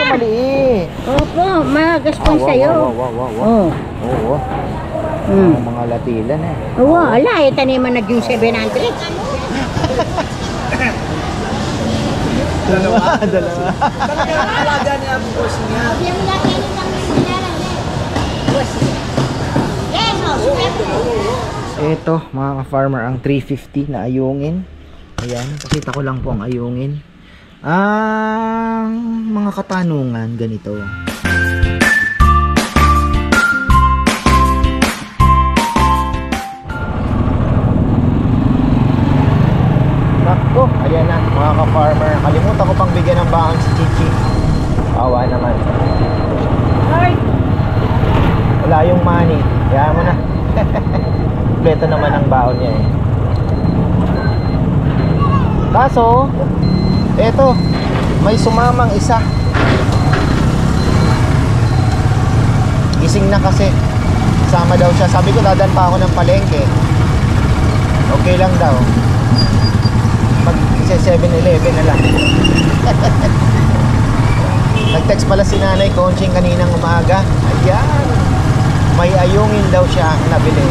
maliit. Opo, magaspan sa'yo. Oo. Oo. Mga latilan eh. Oo, ala, taniman na yung 700. Dalawa. Talagang alaga niya ang boss niya. Yung laki ni kami nilalang eh. Boss. Yes, Ito mga ka-farmer, ang 350 na ayungin. Ayan, pakita ko lang po ang ayungin. Ang mga katanungan ganito. Nako, ayan na mga ka-farmer. Kalimutan ko pang bigyan ng baon si Chichi. Awa naman. Wala yung money. Kaya mo na. Kompleto naman ang baon niya eh. Kaso, eto, may sumamang isa. Gising na kasi. Sama daw siya. Sabi ko dadan pa ako ng palengke. Okay lang daw. Mag 7-Eleven na lang. Nag-text pala si Nanay Conching kaninang umaga. Ayan, may ayungin daw siya nabili.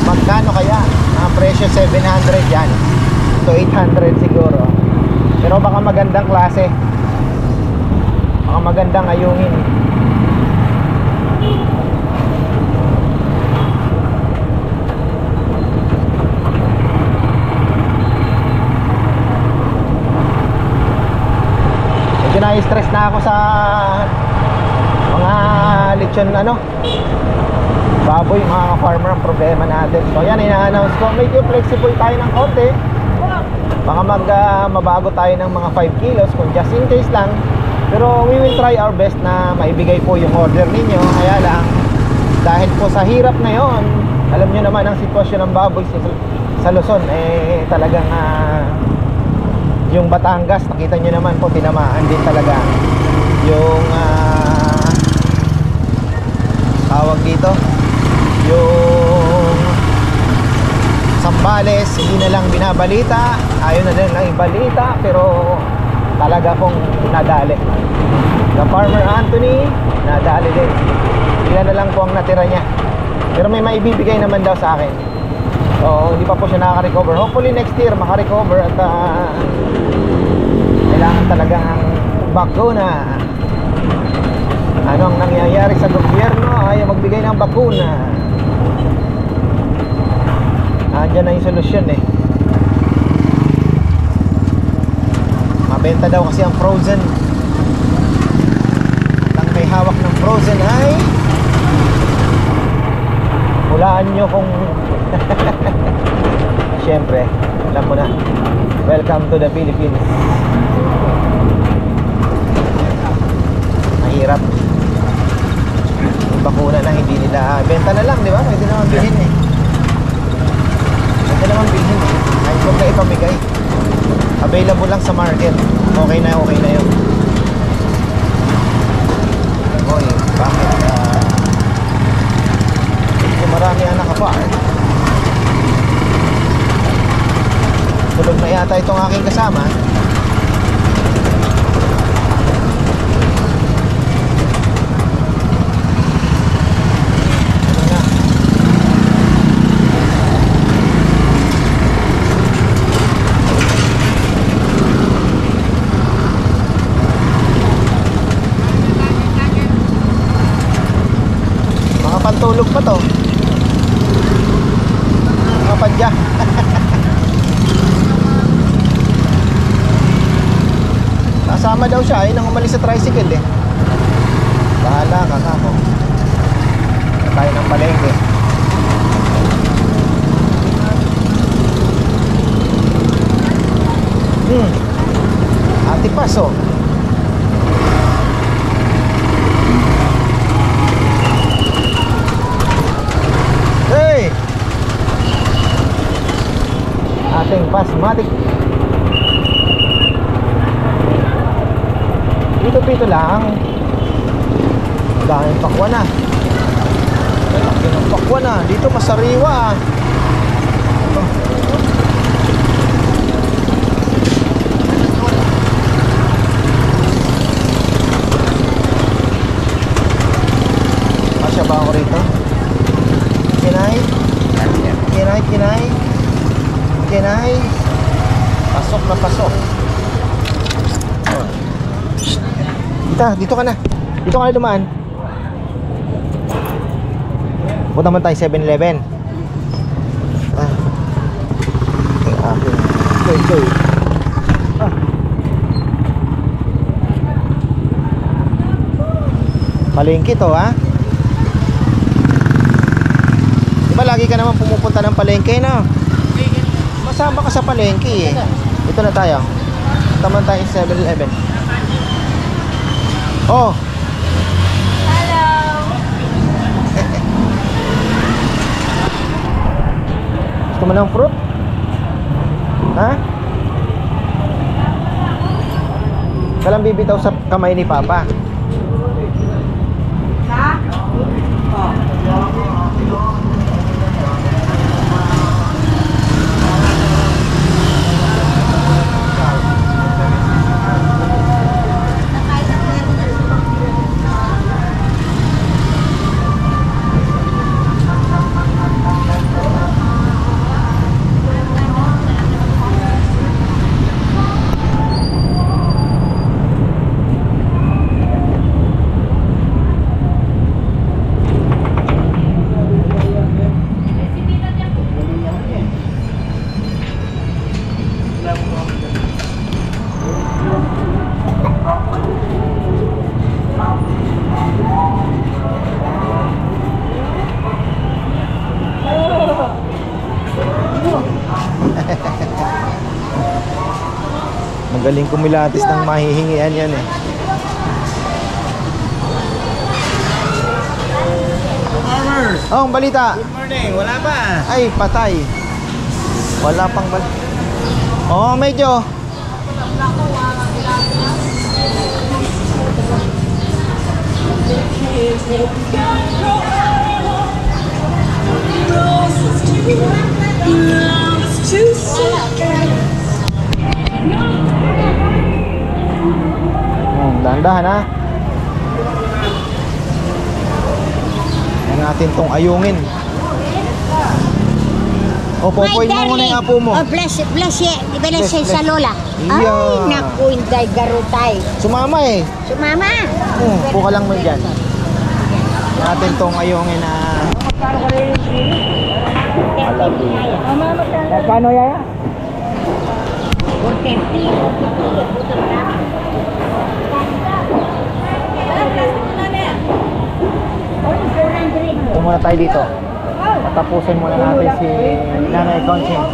Magkano kaya? Ang presyo 700 yan to 800 siguro. Pero baka magandang klase. Baka magandang ayungin. Medyo na-stress na ako sa mga lechon baboy, mga ka-farmer, ang problema natin. So yan, ina-announce ko, medyo flexible tayo ng konti. Baka mabago tayo ng mga 5 kilos kung just in case lang. Pero we will try our best na maibigay po yung order ninyo. Kaya lang, dahil po sa hirap ngayon, alam nyo naman ang sitwasyon ng baboy sa Luzon, talagang yung Batangas, nakita nyo naman po, tinamaan din talaga yung tawag dito, yung Sambales, hindi na lang binabalita, ayaw na lang ibalita, pero talaga pong nadali. The Farmer Anthony, nadali din. Ilan na lang po ang natira niya, pero may maibibigay naman daw sa akin. So hindi pa po siya nakaka-recover. Hopefully next year maka-recover. At kailangan talagang bakuna. Ano ang nangyayari sa gobyerno? Ayaw magbigay ng bakuna. Andiyan na yung solusyon eh. Mabenta daw kasi ang frozen. At ang may hawak ng frozen ay hulaan nyo kung siyempre, alam mo na. Welcome to the Philippines. Mahirap. Yung bakuna na hindi nila benta na lang, di ba? Pwede naman bilhin eh. Pwede naman bilhin eh. Kahit huwag na ipamigay. Available lang sa market. Okay na yun. Oy, bakit? Marami ang naka-farm. Tulog na yata itong aking kasama. Mga pantulog pa to. Padya. Kasama daw siya ay nang umalis sa tricycle eh. Bahala ka kako. Tayo ng palengke. Ati Paso. Hey! Ating basmati. Pito-pito lang. Dahil pakwan na. Laki ng pakwan na. Dito masariwa. Kinay, kinay. Kinay. Pasok na pasok. Oh. Dito ka na. Dito ka na dumaan. Punta naman tayo 7-Eleven. Ah. Okay. Ah. Palengke to, ha? Di ba lagi ka naman pumupunta ng palengke, no? Masama ka sa palengke, eh. Ito na tayo. Taman tayo 7-Eleven. Oh. Hello. Gusto mo ng fruit? Ha? Walang bibitaw sa kamay ni Papa. Magaling kumilatis ng mahihingian yan, eh. Farmers! Oh, ang balita. Good morning! Wala pa! Ay, patay. Wala pang balita. Oh, medyo. Dahan-dahan, ha. Yan natin tong ayungin. O, popoy mo muna yung apo mo. Oh, bless Bless. sa lola. Ay, Yeah. naku, inday garutay. Sumama, eh. Sumama. Buka lang mo dyan. Natin tong ayungin na alabi. Magkano yaya? 450. Ito muna tayo dito. Patapusin muna natin si Nanay Conching.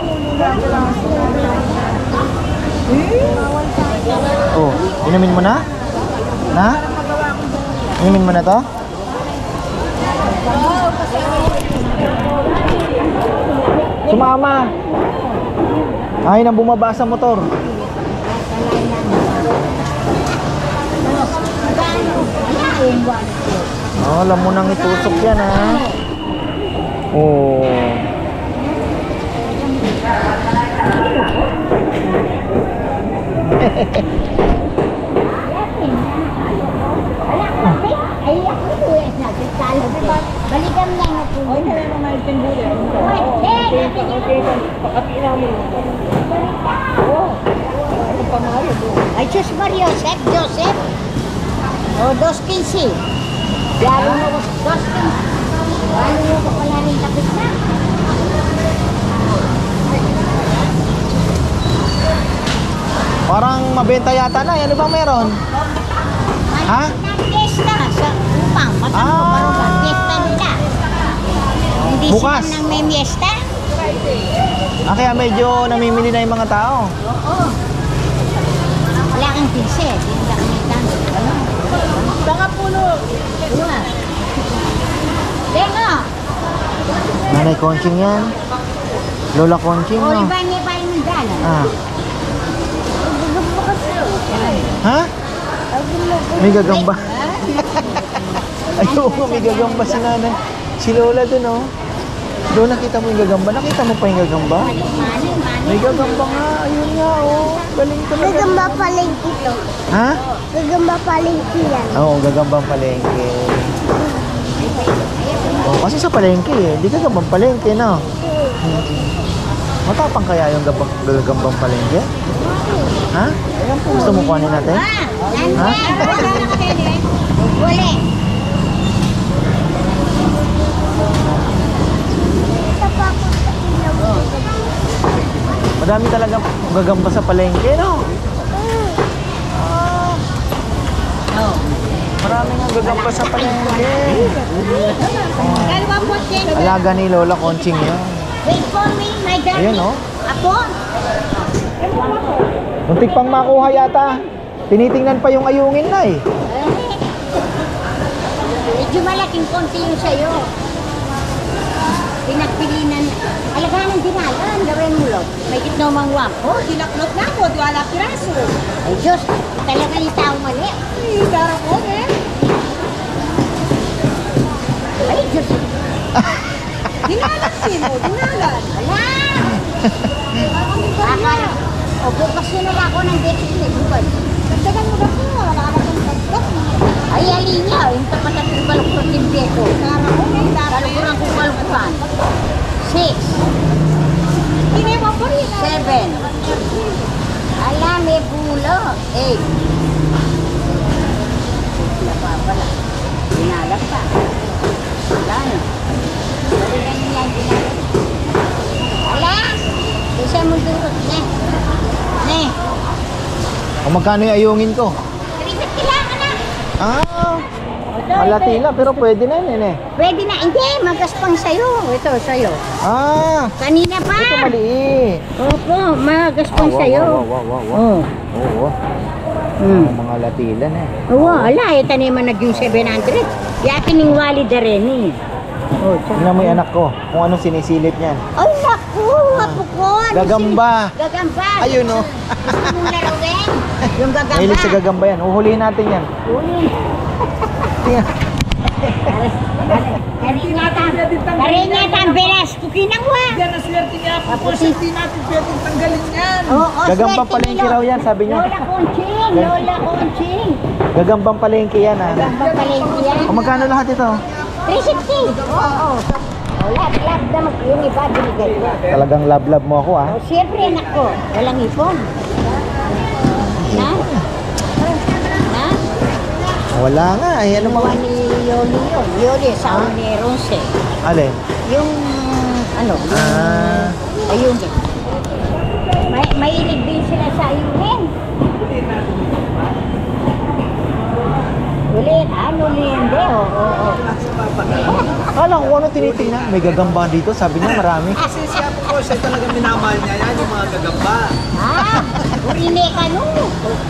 Oh, inumin mo na? Na? Inumin mo na to? Sumama! Ay, nang bumaba sa motor. Oh, alam mo nang itusok yan, ha? Oh. Balikan lang ako. Ay, kaya naman natin huli. Ay, Diyos Mario, Joseph. O, 2.15. Lalo mo ko, 2.15. Lalo mo ko pala rin tapit na. Parang mabenta yata na. Ano ba meron? Ha? Fiesta sa upang. Matang ko parang ba? Fiesta nila. Hindi Bukas. sila nang may fiesta. Ah, kaya medyo namimili na yung mga tao. Oo. Wala kang pinse. Hindi ka kami dance. Baka puno! Tengo! Nanay Conching yan. Lola Conching, O, no? iba niya pa yung dala. Ah. Ha? May gagamba. Ayoko, may gagamba si nanay. Si Lola dun, oh. Doon nakita mo yung gagamba. Nakita mo pa yung gagamba? May gagamba nga. Ayun nga, oh. Galing talaga. Gagamba palengke ito. Ha? Gagamba palengke yan. Oo, gagambang palengke. Oh, kasi sa palengke, eh. Di gagambang palengke, no? Matapang kaya yung gagambang palengke? Ha? Gusto mo kuhanin natin? Ha? Wala. Madami talaga gagamba sa palengke, no? Oh. Marami nga gagamba sa palengke. Dalawa po, Jen. Alaga ni Lola Conching yun. Wait for me, my darling. Ayan, oh. Ako? Muntik pang makuha yata. Tinitingnan pa yung ayungin na eh. Medyo malaking konti yung sa'yo. Pinagpilinan. Alagaan ng dinalan, gawin mo lang. May gitna mangwang. Oh, dinaklot na ako. Wala piraso. Ay Diyos, talaga yung tao mali. Ay, darap ko eh. Ay Diyos, Dinalan sino? Dinalan. wala. Akala, o bukas yun na ako ng deficit. Bukas. Dagdagan mo ba ko? Wala ka na kong tatlot. Ay, alin niya. Yung tapat at yung baluktot yung beto. Darap ko eh. Darap eh. Balukuran kong balukuran. 6, Hindi mo po rin. 7. Ala, may bulo. 8. Wala pa pala. Dinalag pa. Wala na. Balikan niya yung dinalag. Ala! Isa mo durot. Ne. O magkano yung ayungin ko? Ribet kailangan na. Ah, malatila pero pwede na yun eh. Pwede na. Hindi, magaspang sa'yo. Ito, sa'yo. Ah, Kanina pa. ito maliit. Opo, magaspang wow, sa'yo. wow. Oh. Oo. Hmm. Mga latilan eh. Oo, ala, ito naman naging 700. Yakin ng walid na rin eh. Oh, Tingnan mo yung anak ko, kung anong sinisilip niyan. ay, naku, hapukon. Gagamba. Gagamba. Ayun, oh. Gusto mong laruin? Yung gagamba. Mahilig sa gagamba yan. Uhulihin natin yan. Uli. Tingnan. Karinyata ang belas. Kukinangwa. Yan ang swerte niya po po. Kaputi. Hindi natin pwedeng tanggalin yan. Oo, Gagambang swerte palengke nilo. raw yan, sabi niya. Lola Conching, Lola Conching. Gagambang palengke yan ah. Gagambang palengke yan. O magkano lahat ito? 360. Oo. Oh, lahat naman yung iba binigay ko. Talagang love mo ako ah. Oh, siyempre anak ko, walang ipon. Na? Na? Wala nga eh. Ano Gumawa mga... ni Yoli yun. Yoli, sa ni Ronce. Alin? Yung, ano, yung, Ah. ayun. Mahilig din sila sa ayunin. Ulit, ano hindi, oo. Kala ko ano tinitingnan. May gagamba dito. Sabi niya marami. Kasi siya po siya talaga minamahal niya. Yan yung mga gagamba. Ah, burine ka no.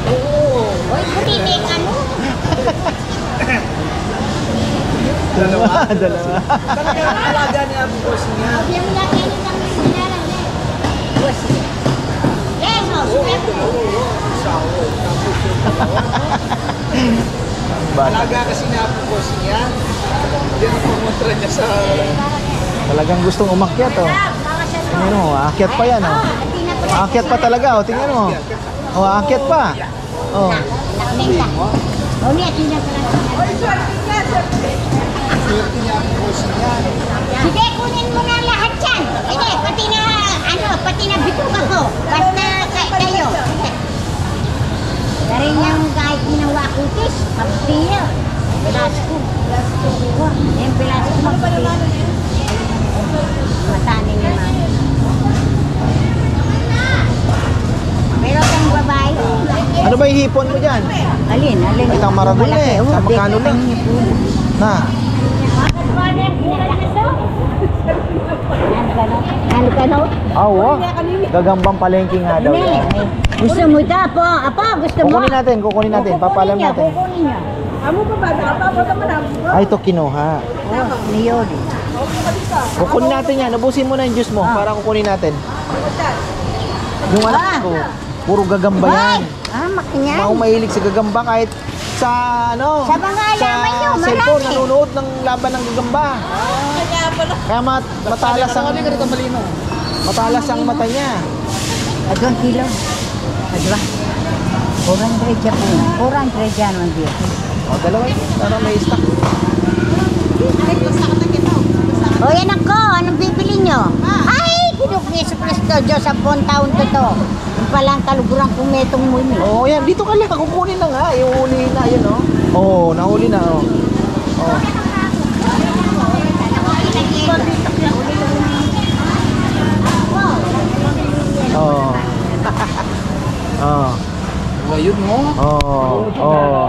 Oo. Oy, burine ka no. Dalawa. Dalawa. Talaga ang alaga niya po po niya. Yung laki ni kang sinaran eh. Bus. Yes, oh, swerte. Alaga kasi niya po po niya. Yan ang pumuntra niya sa... Talagang gustong umakyat oh. Tingnan mo, aakyat pa yan oh. Aakyat pa talaga oh, tingnan mo. Oh, aakyat pa. Oh. Nakmenta. Oh, niya tingnan ka lang. Swerte niya po po niya. Sige, kunin mo na lahat yan. Hindi, pati na, pati na bituka ko. Basta kayo. Dari niyang kahit ginawa kutis, magpila. Velasco. Yung Velasco magpila. Matanin ni mama. Pero kang babae, Ano ba yung hipon mo dyan? alin? Ay, tang maragol eh. Sa magkano lang? Na. Ano ka no? Awa. Gagambang palengke nga daw Hindi. yan. Gusto mo da po? Apa, gusto mo? Kukunin natin. Papalam natin. Kukunin niya. Amo pa ba? Apa naman ako? Ay, ito kinuha. Oh, ni Yoli. Kukunin natin yan. Ubusin mo na yung juice mo para kukunin natin. Yung anak ko, puro gagamba yan. Ah, makinyan. Ako mahilig sa gagamba kahit sa ano? Sa mga alaman nyo, cellphone, marami. nanonood ng laban ng gagamba. Kaya matalas ang matalas ang mata niya. Adon kilo. Adwa. 400 Japan. 400 yan ang dia. O, dalawa yun. Para may stock. O yan ako, anong bibili nyo? Ay, Kinuk ni Yesu Cristo, Diyos, 10 taon to to. Yung palang kaluguran kong metong mo yun. Oo, yan. Dito ka lang. Kukunin na nga. Yung huli na, yun, oh. Oo, nahuli na, oh. Oh. Oo. Oo. Ayun mo. Oo. Oo.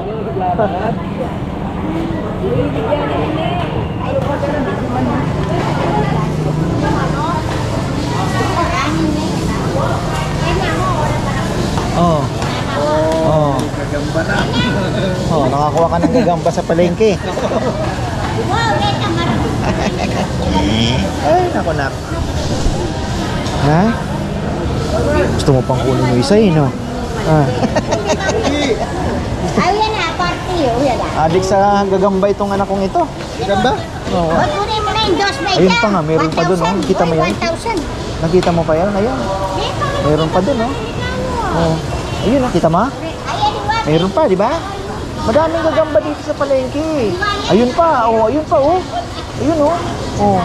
Oo. Oo. Gagamba na. Oh, nakakuha ka ng gagamba sa palengke. Ay, naku nak. Ha? Gusto mo pang kunin yung isa, no? Ah. Ayan na, party. Ayan na. Adik sa gagamba itong anak kong ito. Gagamba? Oo. Huwag mo rin mo na yung dos may Ayun pa nga, meron pa dun, oh. Kita mo yan? 1,000. Nakita mo pa yan? Ayan. Meron pa dun, oh. Oh. Ayun, nakita mo? Ayan, iwan. Meron pa, di ba? Madaming gagamba dito sa palengke. Ayun pa, oh, ayun pa, oh. Ayun, oh. Oh.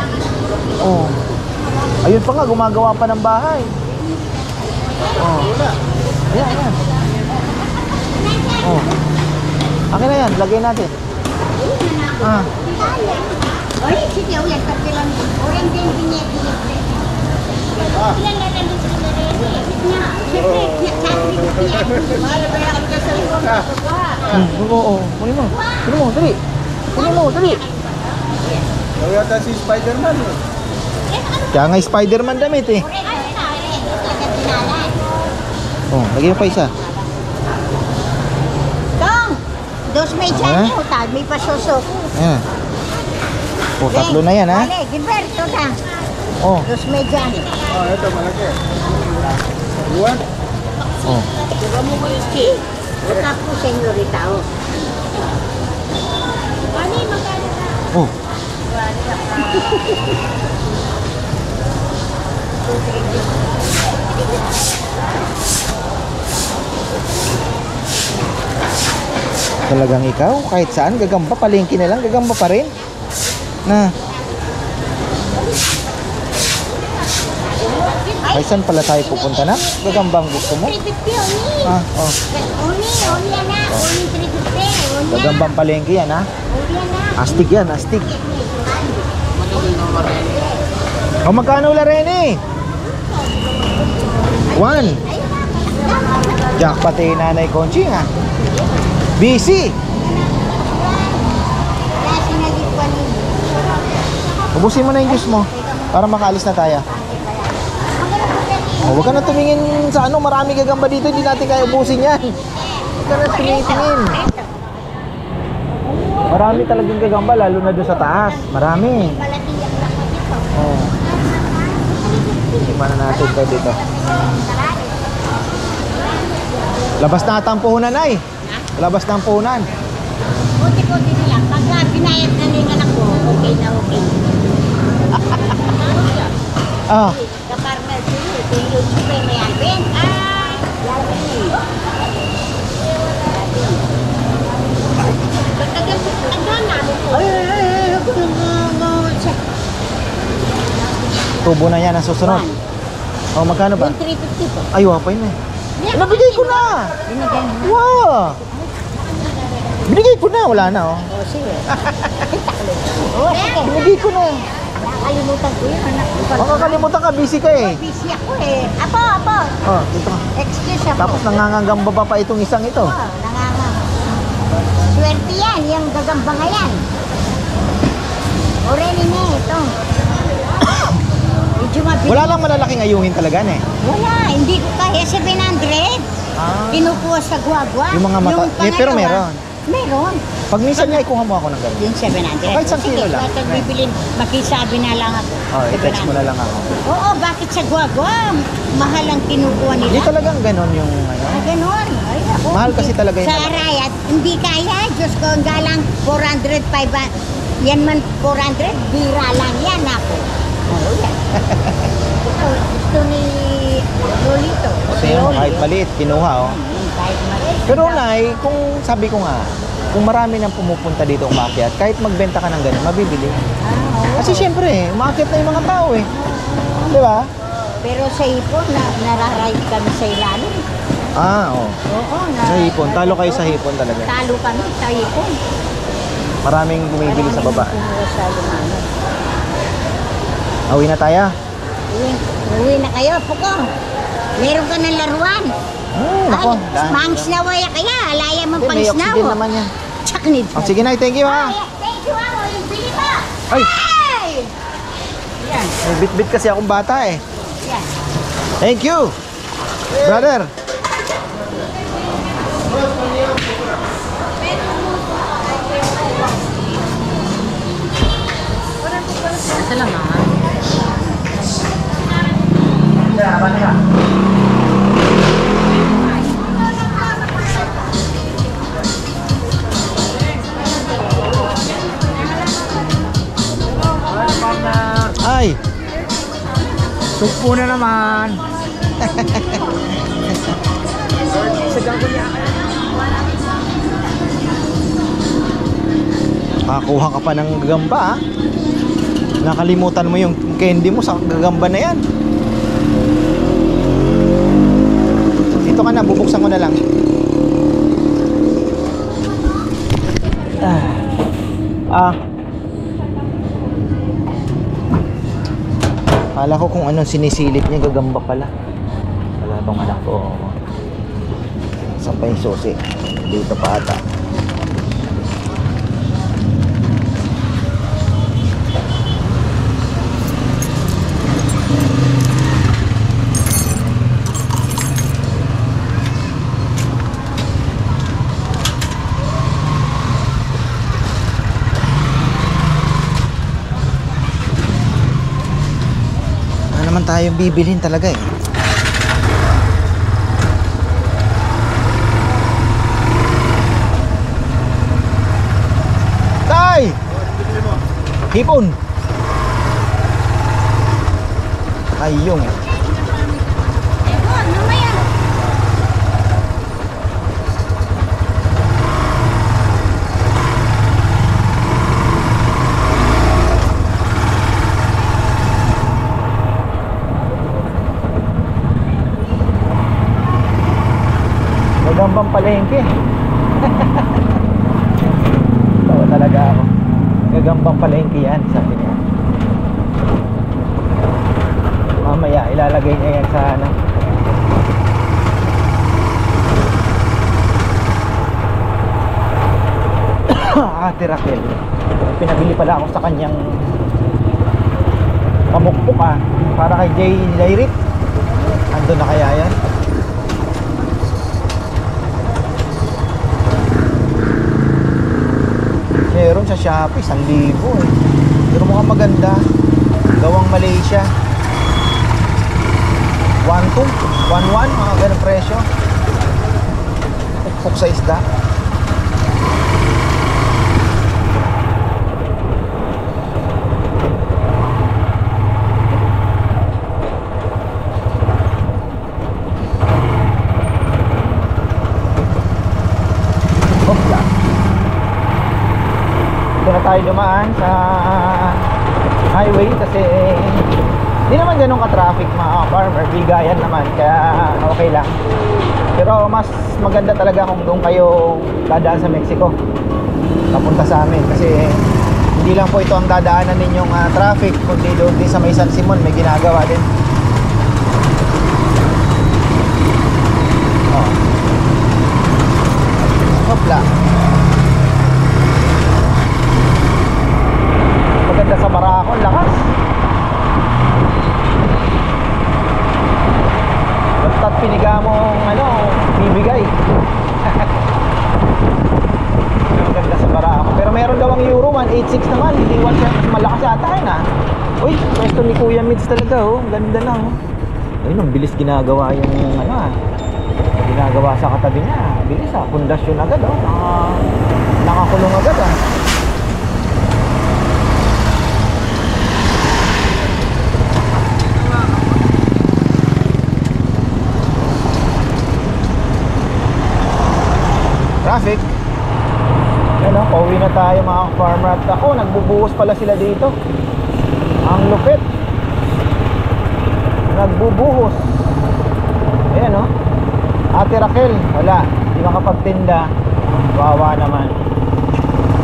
Oh. Ayun pa nga, gumagawa pa ng bahay. Oh. Ayan, ayan. Oh. Akin na yan, lagay natin. Ah. Oy, sige, uyan, kasi lang. Orang din binyet. Ilan na lang din sila rin. Nga, siyempre, nagsabi ko siya. Mahal ba yan ka sa likod? Oo, kunin mo. Kunin mo, dali. Kunin mo, dali. Daw yata si Spider-Man. Kaya nga Spider-Man damit eh. Oh, lagyan mo pa isa. Dong! Dos may dyan, Ah? utag, may pasusok. Ayan. Oh, tatlo na yan, ha? Vale, Gilberto na. Oh, Dos may dyan. Oh, ito malaki. Buwan. oh. Diba mo mo yung ski? Utag po, senyorita, oh. Oh. Talagang ikaw, kahit saan, gagamba, palengke na lang, gagamba pa rin. Na. Ay, saan pala tayo pupunta na? Gagambang gusto mo? 350, oni. Ah, oh. Oni yan na. Oni 350, oni. Gagambang palengke yan, ha? Oni yan na. Astig yan, astig. O, magkano la Rene? 1. Jackpot eh, Nanay Conching, ha? Busy. Wala sinagipwan ninyo. Ubusin mo na yung juice mo para makaalis na tayo. Oh, huwag ka na tumingin sa ano, marami gagamba dito, hindi natin kaya ubusin yan. Huwag ka na tumingin. Marami talagang gagamba, lalo na doon sa taas. Marami. Malatiyak na ko dito. Oh. Tingnan na natin ito dito. Labas na ata ang puhunan, ay. Labas na ang puhunan. Buti-buti na lang. Pagka binayad na rin anak ko, okay na okay. Ah, Ka-farmer sila, yung super may alben. Ay! Yari. Tagal na mo po. Ay, ako tubo na yan ang susunod. Oh, magkano ba? Yung 350 po. Ay, wapay na. Nabigay ko na. Binigay mo. Wow. Binigay ko na, wala na, oh. O, sige. Oo, sige. Binigay ko na. Nakalimutan ko yun, anak. Makakalimutan ka, busy ka eh. Busy ako eh. Apo. Oh, dito ka. Excuse ako. Tapos nangangagamba pa itong isang ito. Oo, swerte yan, yung gagamba nga yan. O rin na ito. Medyo mabilis. Wala lang malalaking ayungin talaga, eh. Wala, hindi ko kaya 700. Ah. Kinukuha sa guagua. Yung mga mata- pangalawa, pero meron. Meron. Pag minsan nga, ikuha mo ako ng ganun. Yung 700. Kahit isang kilo lang. Sige, bibilin, makisabi na lang ako. Oh, i-text mo na lang ako. Oo, bakit sa guagua? Mahal ang kinukuha nila. Hindi talagang ganun yung ano. Ganon. Ay, ako, Mahal kasi talaga yun. Sa Arayat, hindi kaya. Diyos ko, ang galang 400, 500. Yan man 400, bira lang yan ako. Oo, yan. Gusto ni Lolito. Kasi yun, kahit maliit, kinuha, oh. Kahit maliit. Pero Nay, kung sabi ko nga, kung marami nang pumupunta dito umakyat, kahit magbenta ka ng ganun, mabibili. Oo. Kasi syempre, umakyat na yung mga tao eh. Di ba? Pero sa hipon, nararide kami sa ilalim. Ah, oo. Oo, Sa hipon. Talo kayo sa hipon talaga. Talo kami sa hipon. Maraming bumibili sa baba. Maraming sa lumanan. Awi na tayo. Uwi na kayo, Puko. Meron ka ng laruan. Nako. Mangs na waya kaya. Alaya mo pang May snaw. oxygen naman yan. Tsak ni. Oh, sige na, thank you ha. Thank you, amo. Yung bili mo. Ay, Hey! Yan. may bit-bit kasi akong bata eh. Yan. Thank you. Brother. Salamat. Ay, Sugpo na naman. makakuha ka pa ng gagamba ha. Nakalimutan mo yung candy mo sa gagamba na yan. Dito ka na, bubuksan ko na lang. Kala ko kung anong sinisilip niya, gagamba pala. Wala bang anak ko. Saan pa yung susi? Dito pa ata. Naman tayo bibilhin talaga eh. Tay! Hipon! Ayong. Gagambang palengke. Tawa talaga ako. Gagambang palengke yan, sabi niya. Mamaya ilalagay niya yan sa ano. Ate Raquel. Pinabili pala ako sa kanyang pamukpok para kay Jay Jairit. Ando na kaya yan? Meron sa Shopee, 1,000 eh. Pero mukhang maganda. Gawang Malaysia. 1,2, 1,1, mga ganun presyo. Pukpok sa isda. Dito na tayo dumaan sa highway kasi hindi naman ganun ka-traffic mga farmer, bigayan naman kaya okay lang. Pero mas maganda talaga kung doon kayo dadaan sa Mexico papunta sa amin kasi hindi lang po ito ang dadaanan ninyong traffic kundi doon din sa may San Simon may ginagawa din. Hopla. Maganda sa Barako, lakas. Basta't piniga mong bibigay. Maganda sa Barako. Pero meron daw ang Euro 186 naman, hindi 1 siya. Mas malakas yata yun Uy, pwesto ni Kuya Mids talaga ganda lang Ayun, ang bilis ginagawa yung ginagawa sa katabi niya. Bilis pundasyon agad nakakulong agad Traffic. Pauwi na tayo mga farmer at ako, nagbubuhos pala sila dito. Ang lupit. nagbubuhos. Ayan oh. Ate Raquel, wala, di makapagtinda. Wawa naman.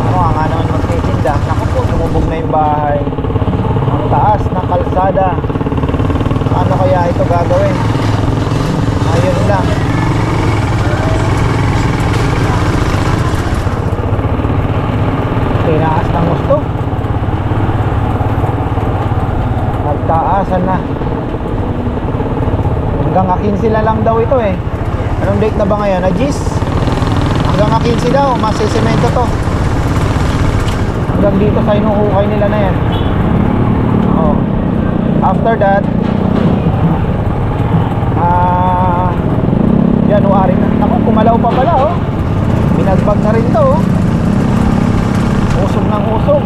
Ano nga naman magtitinda. Naku po, lumubog na yung bahay. Ang taas ng kalsada. Ano kaya ito gagawin? Ayun lang. Tinaas ng gusto. Nagtaasan na. Hanggang 15 na lang daw ito eh. Anong date na ba ngayon? Ajis? Hanggang 15 daw, masisemento to. Hanggang dito sa inuhukay nila na yan. Oh. After that, January na. Ako, kumalaw pa pala oh. Binagbag na rin to oh. Usog ng usog.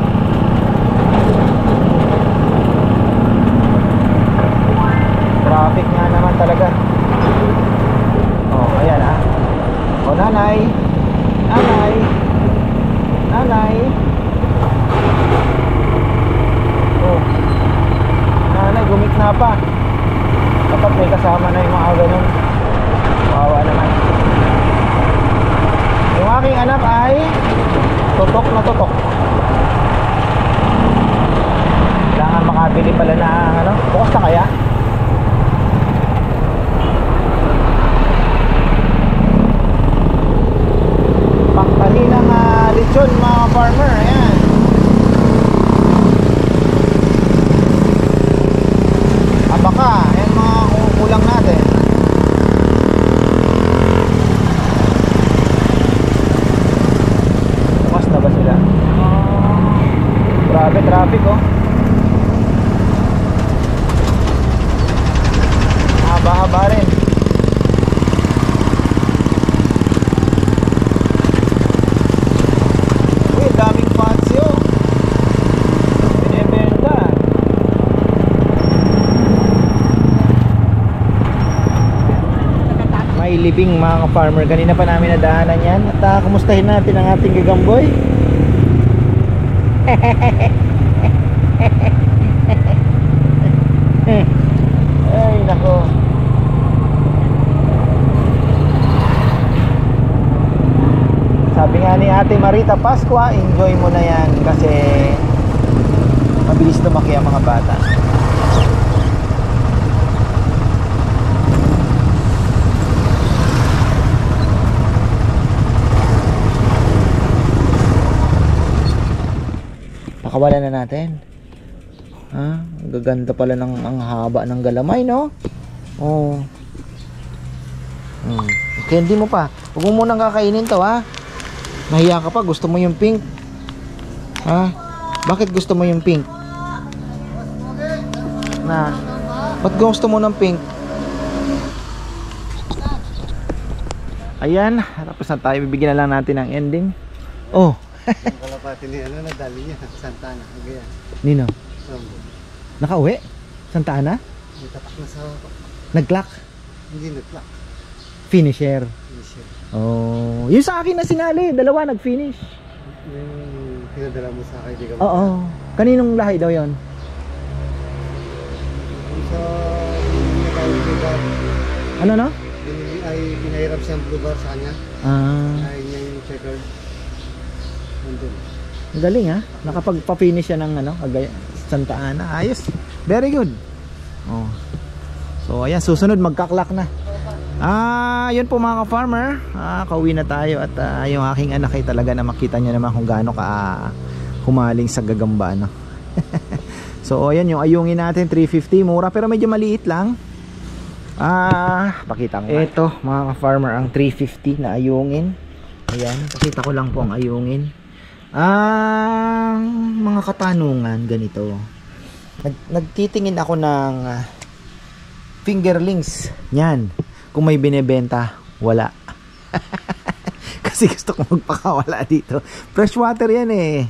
Traffic nga naman talaga. Oh, ayan ah. Oh, nanay. Nanay. Nanay. Oh. Nanay, gumikna pa. Dapat may kasama na yung mga ganun. Wawa naman. Yung aking anak ay tutok na tutok. Kailangan makabili pala na ano. Bukas na kaya? Pangtahi ng lechon mga farmer. Ayan. Abaka. Ayan mga kulang natin. Bukas na ba sila? Grabe traffic oh. Haba-haba rin. Uy, daming pansyo. Binibenta. May libing mga farmer. Kanina pa namin nadaanan yan. At kumustahin natin ang ating gagamboy. Ay nako. Sabi nga ni Ate Marita Pascua, enjoy mo na yan kasi mabilis lumaki ang mga bata. Pakawalan na natin. Ha? Gaganda pala ng ang haba ng galamay, no? Oh. Candy mo pa. Huwag mo munang kakainin to, ha? Nahiya ka pa, gusto mo yung pink. Ha? Bakit gusto mo yung pink? Na? Ba't gusto mo ng pink? Ayan, tapos na tayo. Bibigyan na lang natin ng ending. Oh. Kalapati ni ano, nadali niya. Santana, Cagayan. Nino? Nakauwi? Santa Ana? Natapak na sa... Nag-clock? Hindi nag-clock. Finisher. Finisher. Oh, yung sa akin na sinali, dalawa nag-finish. Yung pinadala mo sa akin, di ka ba? Oo. Kaninong lahi daw yon? Kung sa... pinatawag ko ba, Ano no? ay pinahirap siyang blue bar sa kanya. Ay niya yung checker. Nandun. Ang galing ha. Nakapagpa-finish siya ng ano, Santa Ana. Ayos. Very good. Oh. So ayan, susunod magka-clock na. Yun po mga ka-farmer. Kauwi na tayo at yung aking anak ay talaga na makita niya naman kung gaano ka humaling sa gagamba, no? So ayan yung ayungin natin, 350, mura pero medyo maliit lang. Pakita ko. Ito mga ka-farmer ang 350 na ayungin. Ayan, pakita ko lang po ang ayungin. Mga katanungan ganito. Nagtitingin ako ng fingerlings. Yan. Kung may binebenta, wala. Kasi gusto ko magpakawala dito. Freshwater yan eh.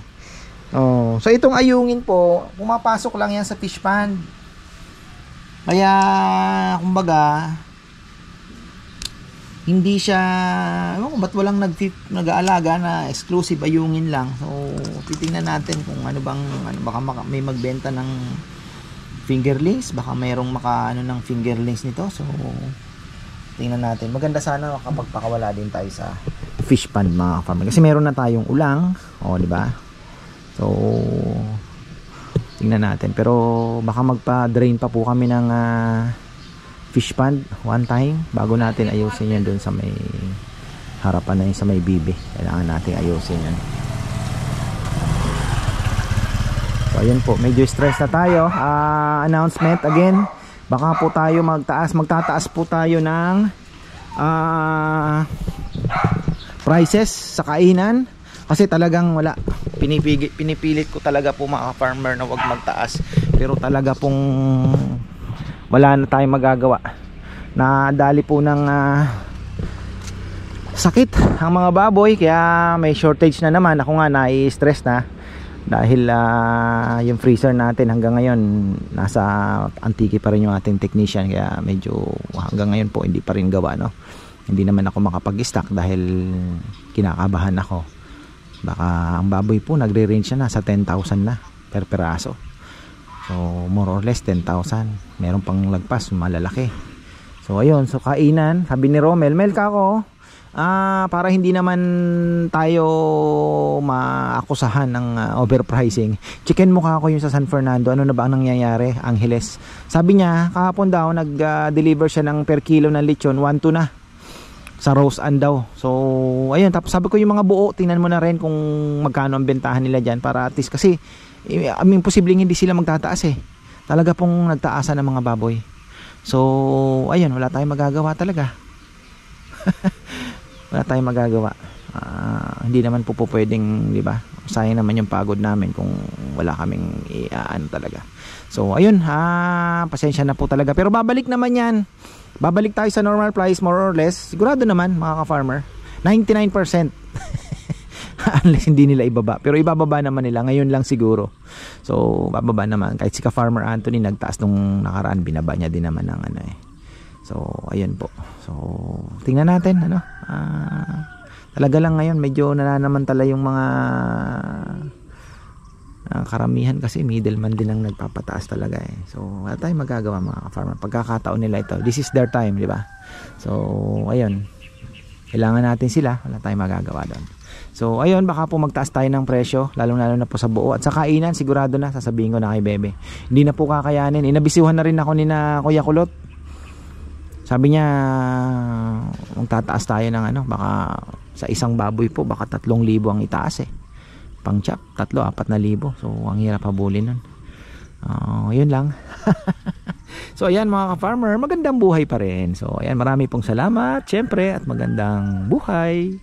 Oh, so itong ayungin po, pumapasok lang yan sa fish pond. Kaya kumbaga hindi siya, ewan ko ba't walang nag-aalaga na exclusive ayungin lang. So titingnan natin kung ano bang baka may magbenta ng fingerlings. Baka mayroong makaano ng fingerlings nito. So tingnan natin. Maganda sana makapagpakawala din tayo sa fish pond mga farmer. Kasi meron na tayong ulang, di ba? So tingnan natin. Pero baka magpa-drain pa po kami ng fish pond one time bago natin ayusin yan doon sa may harapan na yun sa may bibi. Kailangan natin ayusin yan. So ayun po, medyo stress na tayo. Announcement again, baka po tayo magtataas po tayo ng prices sa kainan kasi talagang wala, pinipilit ko talaga po mga farmer na wag magtaas, pero talaga pong wala na tayong magagawa. Nadali po ng sakit ang mga baboy, kaya may shortage na naman. Ako nga nai-stress na dahil yung freezer natin hanggang ngayon nasa Antique pa rin yung ating technician, kaya medyo hanggang ngayon po hindi pa rin gawa, no? Hindi naman ako makapag-stock dahil kinakabahan ako. Baka ang baboy po nagre-range na sa 10,000 na per peraso. So more or less 10,000. Meron pang lagpas malalaki. So ayun, so kainan, sabi ni Romel, Melka ako, para hindi naman tayo maakusahan ng overpricing, chicken mukha ko yung sa San Fernando. Ano na ba ang nangyayari, Angeles? Sabi niya kahapon daw nag-deliver siya ng per kilo ng lechon 1.2 na sa Rose Ann daw. So ayun, tapos sabi ko yung mga buo, tingnan mo na rin kung magkano ang bentahan nila dyan, para at least, kasi posibleng hindi sila magtataas talaga pong nagtaasan ng mga baboy. So ayun, wala tayong magagawa talaga. Wala tayong magagawa. Hindi naman po pwedeng, di ba? Sayang naman yung pagod namin kung wala kaming talaga. So ayun, pasensya na po talaga, pero babalik naman yan. Babalik tayo sa normal price more or less. Sigurado naman mga ka-farmer, 99%. Unless hindi nila ibaba, pero ibababa naman nila ngayon lang siguro. So bababa naman, kahit si ka-farmer Anthony nagtaas nung nakaraan, binaba niya din naman ng So ayun po. So tingnan natin talaga lang ngayon medyo nananamantala yung mga karamihan, kasi middleman din ang nagpapataas talaga So wala tayong magagawa mga farmer. Pagkakataon nila ito, this is their time, di ba? So ayun, kailangan natin sila, wala tayong magagawa doon. So ayun, baka po magtaas tayo ng presyo, lalo na po sa buo at sa kainan. Sigurado na, sasabihin ko na kay Bebe, hindi na po kakayanin. Inabisuhan na rin ako ni na Kuya Kulot. Sabi niya magtataas tayo ng baka sa isang baboy po baka 3,000 ang itaas pang chop, 3,000-4,000. So ang hirap habulin nun. Yun lang. So ayan mga ka-farmer, magandang buhay pa rin. So ayan, marami pong salamat syempre at magandang buhay.